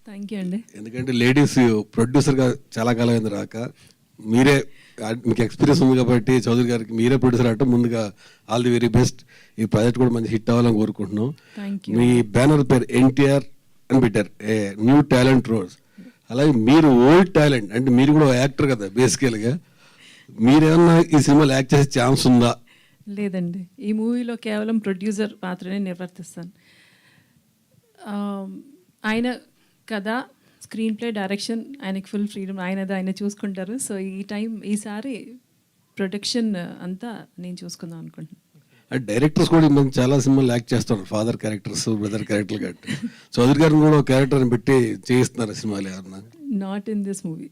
Thank you అండి. ఎందుకంటే ladies ప్రొడ్యూసర్గా చాలా కాలం అయింది రాక, మీరే మీకు ఎక్స్పీరియన్స్ ఉంది కాబట్టి చౌదరి గారికి మీరే ప్రొడ్యూసర్ అంటే ముందుగా ఆల్ ది వెరీ బెస్ట్. ఈ ప్రాజెక్ట్ కూడా మంచి హిట్ అవ్వాలని కోరుకుంటున్నాం. మీ బ్యానర్ పేరు ఎన్టీఆర్ అని పెట్టారు, ఏ న్యూ టాలెంట్ రోజ్. అలాగే మీరు ఓల్డ్ టాలెంట్, అంటే మీరు కూడా యాక్టర్ కదా బేసికల్గా, మీరేమన్నా ఈ సినిమాలో యాక్ట్ చేసే ఛాన్స్ ఉందా? లేదండి, ఈ మూవీలో కేవలం ప్రొడ్యూసర్ పాత్రనే నిర్వర్తిస్తాను. ఆయన కథ, స్క్రీన్ ప్లే, డైరెక్షన్ ఆయనకి ఫుల్ ఫ్రీడమ్, ఆయన చూసుకుంటారు. సో ఈసారి ప్రొడక్షన్ అంతా నేను చూసుకుందాం అనుకుంటున్నాను. డైరెక్టర్స్ కూడా మంచి చాలా సినిమాలు యాక్ట్ చేస్తారు, ఫాదర్ క్యారెక్టర్స్, బ్రదర్ క్యారెక్టర్లు కాబట్టి. చౌదరి గారిని కూడా ఒక క్యారెక్టర్ని పెట్టి చేయిస్తున్నారు సినిమాలు ఏమన్నా? Not in this movie,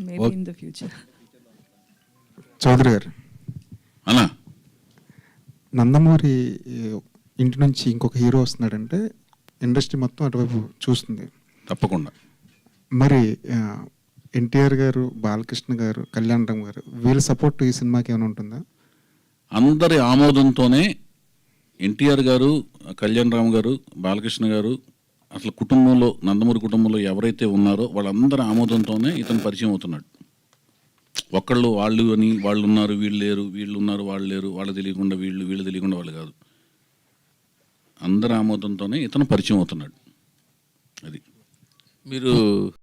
maybe in the future. Chaudhary గారు, అన్నా నందమూరి ఇంటి నుంచి ఇంకొక హీరో వస్తున్నాడంటే ఇండస్ట్రీ మొత్తం అటువైపు చూస్తుంది. తప్పకుండా. మరి ఎన్టీఆర్ గారు, బాలకృష్ణ గారు, కళ్యాణ్ రామ్ గారు, వీళ్ళ సపోర్ట్ ఈ సినిమాకి ఏమైనా ఉంటుందా? అందరి ఆమోదంతోనే ఎన్టీఆర్ గారు, కళ్యాణ్ రామ్ గారు, బాలకృష్ణ గారు, అసలు కుటుంబంలో, నందమూరి కుటుంబంలో ఎవరైతే ఉన్నారో వాళ్ళందరి ఆమోదంతోనే ఇతను పరిచయం అవుతున్నాడు. ఒకళ్ళు వాళ్ళు అని, వాళ్ళు ఉన్నారు వీళ్ళు లేరు, వీళ్ళు ఉన్నారు వాళ్ళు లేరు, వాళ్ళు తెలియకుండా వీళ్ళు, వీళ్ళు తెలియకుండా వాళ్ళు కాదు, అందరి ఆమోదంతోనే ఇతను పరిచయం అవుతున్నాడు. అది మీరు